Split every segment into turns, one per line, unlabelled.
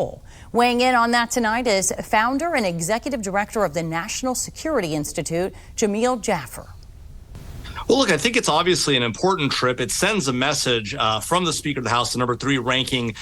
role. Weighing in on that tonight is founder and executive director of the National Security Institute, Jamil Jaffer.
Well, look, I think it's obviously an important trip. It sends a message from the Speaker of the House, the number 3 ranking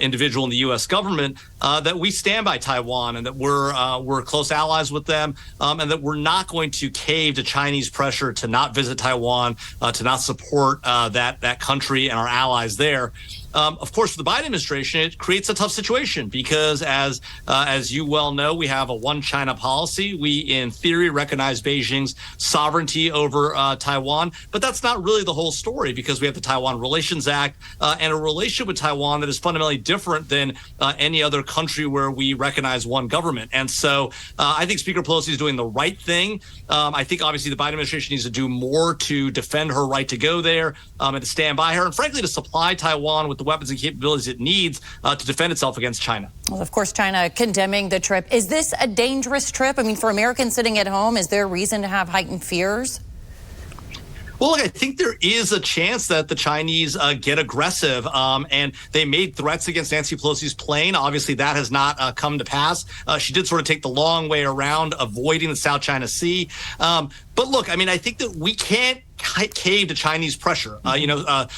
individual in the U.S. government, that we stand by Taiwan and that we're close allies with them, and that we're not going to cave to Chinese pressure to not visit Taiwan, to not support that country and our allies there. Of course, for the Biden administration, it creates a tough situation because, as you well know, we have a one China policy. We, in theory, recognize Beijing's sovereignty over Taiwan, but that's not really the whole story because we have the Taiwan Relations Act and a relationship with Taiwan that is fundamentally different than any other country where we recognize one government. And so I think Speaker Pelosi is doing the right thing. I think, obviously, the Biden administration needs to do more to defend her right to go there and to stand by her and, frankly, to supply Taiwan with the weapons and capabilities it needs to defend itself against China.
Well, of course, China condemning the trip. Is this a dangerous trip? I mean, for Americans sitting at home, is there reason to have heightened fears?
Well, look, I think there is a chance that the Chinese get aggressive, and they made threats against Nancy Pelosi's plane. Obviously, that has not come to pass. She did sort of take the long way around, avoiding the South China Sea. But look, I mean, I think that we can't cave to Chinese pressure.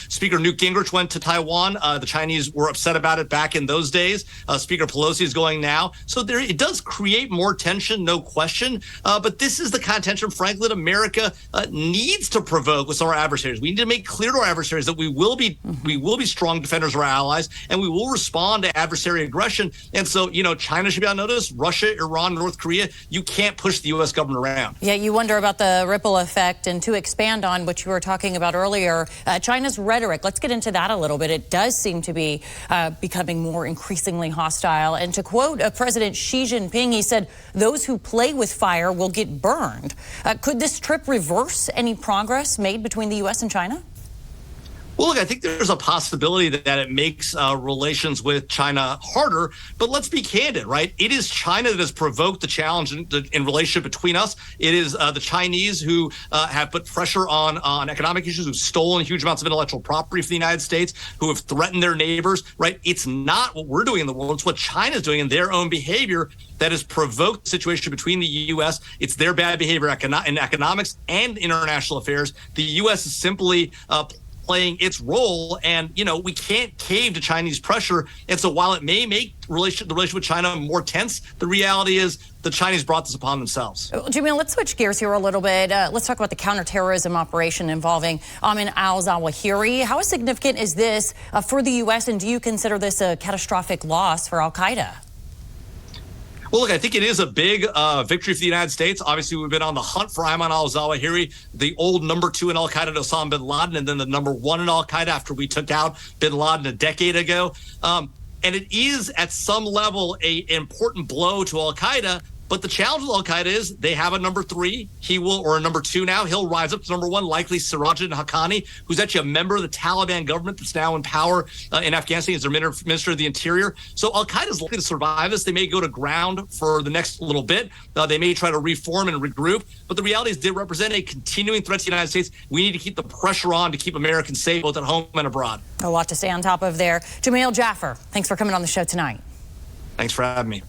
Speaker Newt Gingrich went to Taiwan. The Chinese were upset about it back in those days. Speaker Pelosi is going now. So it does create more tension, no question. But this is the kind of tension, frankly, that America needs to provoke with some of our adversaries. We need to make clear to our adversaries that we will be strong defenders of our allies, and we will respond to adversary aggression. And so, China should be on notice. Russia, Iran, North Korea, you can't push the U.S. government around.
Yeah, you wonder about the ripple effect. And to expand on what you were talking about earlier, China's rhetoric, let's get into that a little bit. It does seem to be becoming more increasingly hostile. And to quote President Xi Jinping, he said, "Those who play with fire will get burned." Could this trip reverse any progress made between the U.S. and China?
Well, look, I think there's a possibility that it makes relations with China harder. But let's be candid, right? It is China that has provoked the challenge in relationship between us. It is the Chinese who have put pressure on economic issues, who've stolen huge amounts of intellectual property from the United States, who have threatened their neighbors, right? It's not what we're doing in the world. It's what China's doing in their own behavior that has provoked the situation between the U.S. It's their bad behavior in economics and international affairs. The U.S. is simply playing its role, and we can't cave to Chinese pressure. And so while it may make the relationship with China more tense, the reality is the Chinese brought this upon themselves.
Jamil, let's switch gears here a little bit. Let's talk about the counterterrorism operation involving Ayman al-Zawahiri. How significant is this for the U.S., and do you consider this a catastrophic loss for al-Qaeda?
Well, look, I think it is a big victory for the United States. Obviously, we've been on the hunt for Ayman al-Zawahiri, the old number 2 in al-Qaeda, Osama bin Laden, and then the number 1 in al-Qaeda after we took out bin Laden a decade ago. And it is, at some level, an important blow to al-Qaeda. But the challenge with al-Qaeda is they have a number 3. Or a number 2 now. He'll rise up to number 1, likely Sirajuddin Haqqani, who's actually a member of the Taliban government that's now in power in Afghanistan as their Minister of the Interior. So al-Qaeda is likely to survive this. They may go to ground for the next little bit. They may try to reform and regroup. But the reality is they represent a continuing threat to the United States. We need to keep the pressure on to keep Americans safe, both at home and abroad.
A lot to stay on top of there. Jamil Jaffer, thanks for coming on the show tonight.
Thanks for having me.